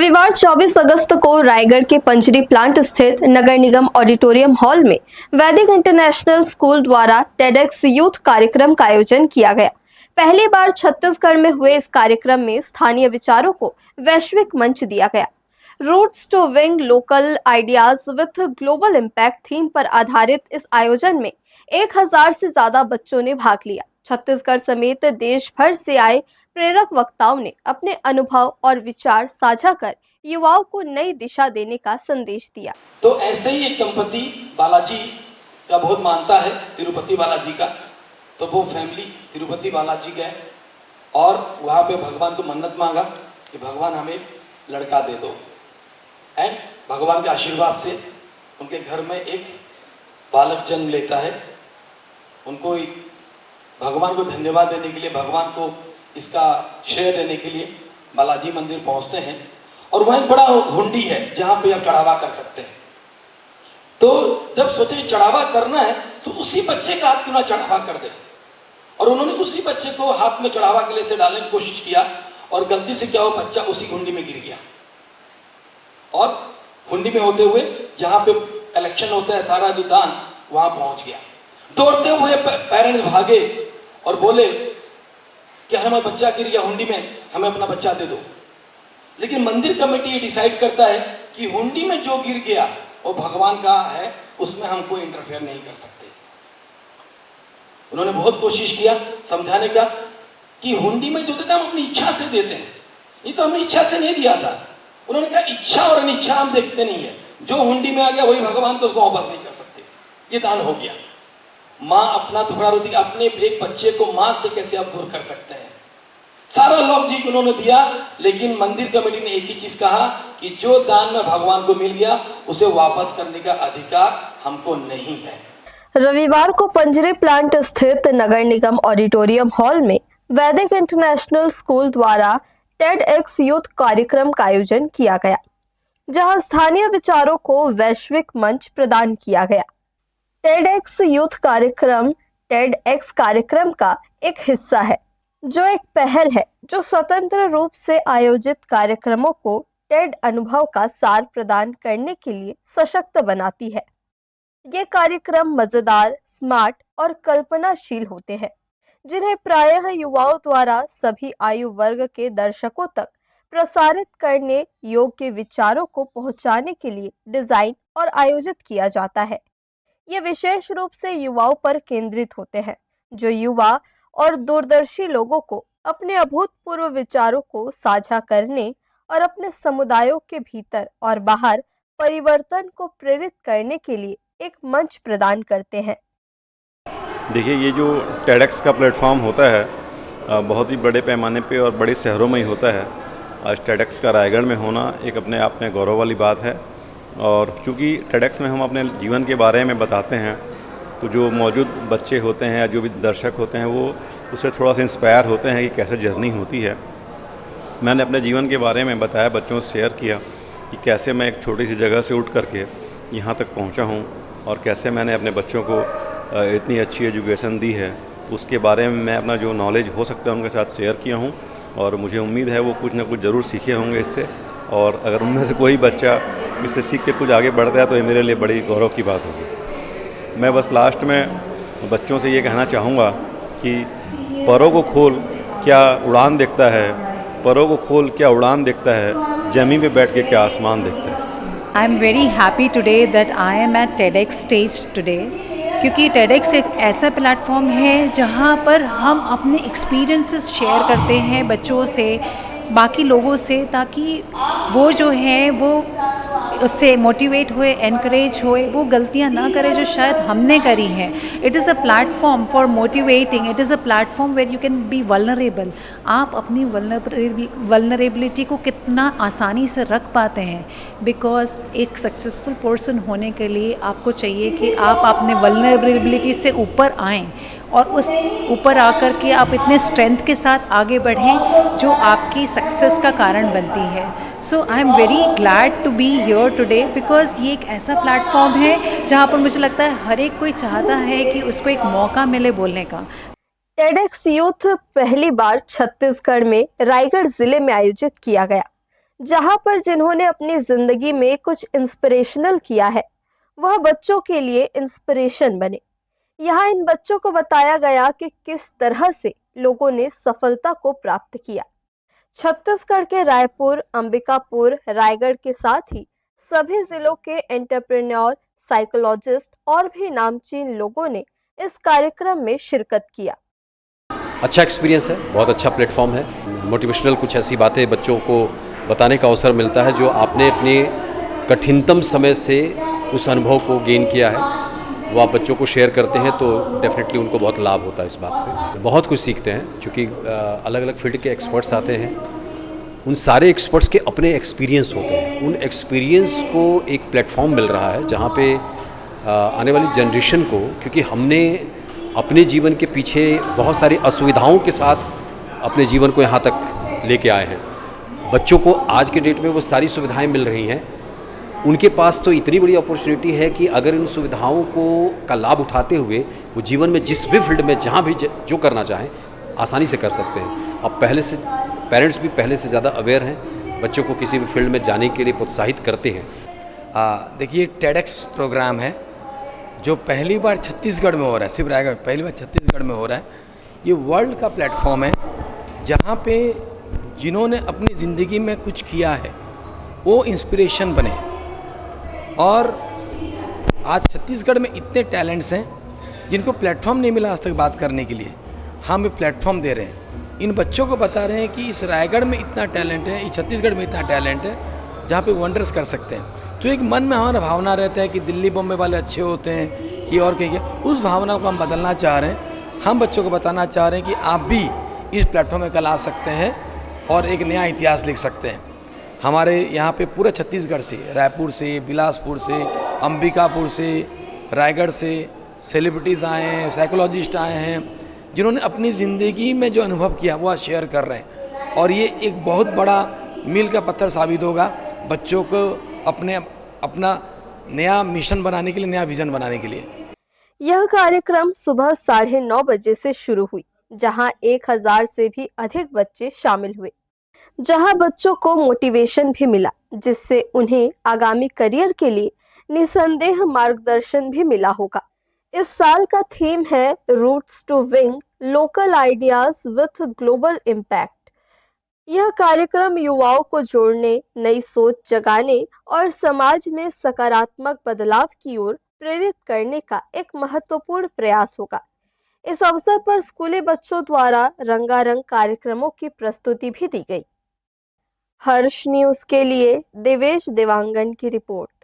रविवार 24 अगस्त को रायगढ़ के पंजरी प्लांट स्थित नगर निगम ऑडिटोरियम हॉल में वैदिक इंटरनेशनल स्कूल द्वारा टेडेक्स यूथ कार्यक्रम का आयोजन किया गया। पहली बार छत्तीसगढ़ में हुए इस कार्यक्रम में स्थानीय विचारों को वैश्विक मंच दिया गया। Roots to wing local ideas with global impact theme पर आधारित इस आयोजन में 1000 से ज्यादा बच्चों ने भाग लिया। छत्तीसगढ़ समेत देश भर से आए प्रेरक वक्ताओं ने अपने अनुभव और विचार साझा कर युवाओं को नई दिशा देने का संदेश दिया। तो ऐसे ही एक दंपति बालाजी का बहुत मानता है, तिरुपति बालाजी का। तो वो फैमिली तिरुपति बालाजी गए और वहाँ पे भगवान को मन्नत मांगा कि भगवान हमें एक लड़का दे दो। एंड भगवान के आशीर्वाद से उनके घर में एक बालक जन्म लेता है। उनको भगवान को धन्यवाद देने के लिए, भगवान को इसका श्रेय देने के लिए बालाजी मंदिर पहुंचते हैं और वहाँ एक बड़ा हुंडी है जहाँ पे आप चढ़ावा कर सकते हैं। तो जब सोचे चढ़ावा करना है तो उसी बच्चे का हाथ क्यों ना चढ़ावा कर दे, और उन्होंने उसी बच्चे को हाथ में चढ़ावा के लिए से डालने की कोशिश किया और गलती से क्या हुआ, बच्चा उसी हुंडी में गिर गया और हुंडी में होते हुए जहाँ पे कलेक्शन होता है सारा जो दान, वहां पहुंच गया। दौड़ते हुए पेरेंट्स भागे और बोले कि हमारा बच्चा गिर गया हुंडी में, हमें अपना बच्चा दे दो। लेकिन मंदिर कमेटी ये डिसाइड करता है कि हुंडी में जो गिर गया वो भगवान का है, उसमें हम कोई इंटरफेयर नहीं कर सकते। उन्होंने बहुत कोशिश किया समझाने का कि हुंडी में जो देते हैं हम अपनी इच्छा से देते हैं, ये तो हमने इच्छा से नहीं दिया था। उन्होंने कहा इच्छा और अनिच्छा हम देखते नहीं है, जो हुंडी में आ गया वही भगवान को उसको वापस नहीं कर सकते, ये दान हो गया। माँ अपना टुकड़ा रोटी अपने एक बच्चे को माँ से कैसे आप दूर कर सकते हैं। सारा लॉजिक उन्होंने दिया, लेकिन मंदिर कमेटी ने एक ही चीज कहा कि जो दान में भगवान को मिल गया उसे वापस करने का अधिकार हमको नहीं है। रविवार को पंजरी प्लांट स्थित नगर निगम ऑडिटोरियम हॉल में वैदिक इंटरनेशनल स्कूल द्वारा टेडएक्स यूथ कार्यक्रम का आयोजन किया गया, जहां स्थानीय विचारों को वैश्विक मंच प्रदान किया गया। टेडएक्स यूथ कार्यक्रम टेडएक्स कार्यक्रम का एक हिस्सा है, जो एक पहल है जो स्वतंत्र रूप से आयोजित कार्यक्रमों को टेड अनुभव का सार प्रदान करने के लिए सशक्त बनाती है। ये कार्यक्रम मजेदार, स्मार्ट और कल्पनाशील होते हैं, जिन्हें प्रायः युवाओं द्वारा सभी आयु वर्ग के दर्शकों तक प्रसारित करने योग्य विचारों को पहुंचाने के लिए डिजाइन और आयोजित किया जाता है। ये विशेष रूप से युवाओं पर केंद्रित होते हैं, जो युवा और दूरदर्शी लोगों को अपने अभूतपूर्व विचारों को साझा करने और अपने समुदायों के भीतर और बाहर परिवर्तन को प्रेरित करने के लिए एक मंच प्रदान करते हैं। देखिए, ये जो टेडएक्स का प्लेटफॉर्म होता है बहुत ही बड़े पैमाने पे और बड़े शहरों में ही होता है। आज टेडएक्स का रायगढ़ में होना एक अपने आप में गौरव वाली बात है। और चूँकि टेडएक्स में हम अपने जीवन के बारे में बताते हैं, तो जो मौजूद बच्चे होते हैं या जो भी दर्शक होते हैं वो उससे थोड़ा सा इंस्पायर होते हैं कि कैसे जर्नी होती है। मैंने अपने जीवन के बारे में बताया, बच्चों से शेयर किया कि कैसे मैं एक छोटी सी जगह से उठ करके यहाँ तक पहुँचा हूँ और कैसे मैंने अपने बच्चों को इतनी अच्छी एजुकेशन दी है। उसके बारे में मैं अपना जो नॉलेज हो सकता है उनके साथ शेयर किया हूँ और मुझे उम्मीद है वो कुछ ना कुछ ज़रूर सीखे होंगे इससे। और अगर उनमें से कोई बच्चा इससे सीख के कुछ आगे बढ़ता है तो ये मेरे लिए बड़ी गौरव की बात होगी। मैं बस लास्ट में बच्चों से ये कहना चाहूँगा कि परों को खोल क्या उड़ान देखता है, परों को खोल क्या उड़ान देखता है, ज़मीन पे बैठ के क्या आसमान देखता है। I am very happy today that I am at TEDx stage today, क्योंकि टेडएक्स एक ऐसा प्लेटफॉर्म है जहाँ पर हम अपने एक्सपीरियंसेस शेयर करते हैं बच्चों से, बाकी लोगों से, ताकि वो जो है वो उससे मोटिवेट हुए, एनकरेज हुए, वो गलतियां ना करें जो शायद हमने करी हैं। It is a platform for motivating, it is a platform where you can be vulnerable. आप अपनी वल्नरेबिलिटी को कितना आसानी से रख पाते हैं, बिकॉज एक सक्सेसफुल पर्सन होने के लिए आपको चाहिए कि आप अपने वल्नरेबिलिटी से ऊपर आएँ और उस ऊपर आकर के आप इतने स्ट्रेंथ के साथ आगे बढ़ें जो आपकी सक्सेस का कारण बनती है। So I am very glad to be here today, because ये एक ऐसा प्लेटफॉर्म है जहाँ पर मुझे लगता है हर एक कोई चाहता है कि उसको एक मौका मिले बोलने का। टेडएक्स यूथ पहली बार छत्तीसगढ़ में रायगढ़ जिले में आयोजित किया गया, जहां पर जिन्होंने अपनी जिंदगी में कुछ इंस्पिरेशनल किया है वह बच्चों के लिए इंस्पिरेशन बने। यहाँ इन बच्चों को बताया गया कि किस तरह से लोगों ने सफलता को प्राप्त किया। छत्तीसगढ़ के रायपुर, अंबिकापुर, रायगढ़ के साथ ही सभी जिलों के एंटरप्रेन्योर, साइकोलॉजिस्ट और भी नामचीन लोगों ने इस कार्यक्रम में शिरकत किया। अच्छा एक्सपीरियंस है, बहुत अच्छा प्लेटफॉर्म है। मोटिवेशनल कुछ ऐसी बातें बच्चों को बताने का अवसर मिलता है जो आपने अपने कठिनतम समय से उस अनुभव को गेन किया है, वो आप बच्चों को शेयर करते हैं तो डेफिनेटली उनको बहुत लाभ होता है इस बात से। बहुत कुछ सीखते हैं क्योंकि अलग अलग फील्ड के एक्सपर्ट्स आते हैं, उन सारे एक्सपर्ट्स के अपने एक्सपीरियंस होते हैं। उन एक्सपीरियंस को एक प्लेटफॉर्म मिल रहा है जहाँ पे आने वाली जनरेशन को, क्योंकि हमने अपने जीवन के पीछे बहुत सारी असुविधाओं के साथ अपने जीवन को यहाँ तक लेके आए हैं, बच्चों को आज के डेट में वो सारी सुविधाएं मिल रही हैं। उनके पास तो इतनी बड़ी अपॉर्चुनिटी है कि अगर इन सुविधाओं को का लाभ उठाते हुए वो जीवन में जिस भी फील्ड में जहाँ भी जो करना चाहें आसानी से कर सकते हैं। अब पहले से पेरेंट्स भी पहले से ज़्यादा अवेयर हैं, बच्चों को किसी भी फील्ड में जाने के लिए प्रोत्साहित करते हैं। देखिए टेडेक्स प्रोग्राम है जो पहली बार छत्तीसगढ़ में हो रहा है, सिर्फ रायगढ़, पहली बार छत्तीसगढ़ में हो रहा है। ये वर्ल्ड का प्लेटफॉर्म है जहाँ पे जिन्होंने अपनी ज़िंदगी में कुछ किया है वो इंस्पिरेशन बने। और आज छत्तीसगढ़ में इतने टैलेंट्स हैं जिनको प्लेटफॉर्म नहीं मिला आज तक बात करने के लिए, हम ये प्लेटफॉर्म दे रहे हैं। इन बच्चों को बता रहे हैं कि इस रायगढ़ में इतना टैलेंट है, इस छत्तीसगढ़ में इतना टैलेंट है जहाँ पे वंडर्स कर सकते हैं। तो एक मन में हमारा भावना रहता है कि दिल्ली बॉम्बे वाले अच्छे होते हैं कि और कहीं, उस भावना को हम बदलना चाह रहे हैं। हम बच्चों को बताना चाह रहे हैं कि आप भी इस प्लेटफॉर्म में कल आ सकते हैं और एक नया इतिहास लिख सकते हैं। हमारे यहाँ पे पूरे छत्तीसगढ़ से, रायपुर से, बिलासपुर से, अंबिकापुर से, रायगढ़ से सेलिब्रिटीज़ आए हैं, साइकोलॉजिस्ट आए हैं, जिन्होंने अपनी ज़िंदगी में जो अनुभव किया वो आज शेयर कर रहे हैं। और ये एक बहुत बड़ा मील का पत्थर साबित होगा बच्चों को अपना नया मिशन बनाने के लिए, नया विज़न बनाने के लिए। यह कार्यक्रम सुबह 9:30 बजे से शुरू हुई, जहां 1000 से भी अधिक बच्चे शामिल हुए, जहां बच्चों को मोटिवेशन भी मिला, जिससे उन्हें आगामी करियर के लिए निसंदेह मार्गदर्शन भी मिला होगा। इस साल का थीम है roots to wing local ideas with global impact. यह कार्यक्रम युवाओं को जोड़ने, नई सोच जगाने और समाज में सकारात्मक बदलाव की ओर प्रेरित करने का एक महत्वपूर्ण प्रयास होगा। इस अवसर पर स्कूली बच्चों द्वारा रंगारंग कार्यक्रमों की प्रस्तुति भी दी गई। हर्ष न्यूज़ के लिए देवेश देवांगन की रिपोर्ट।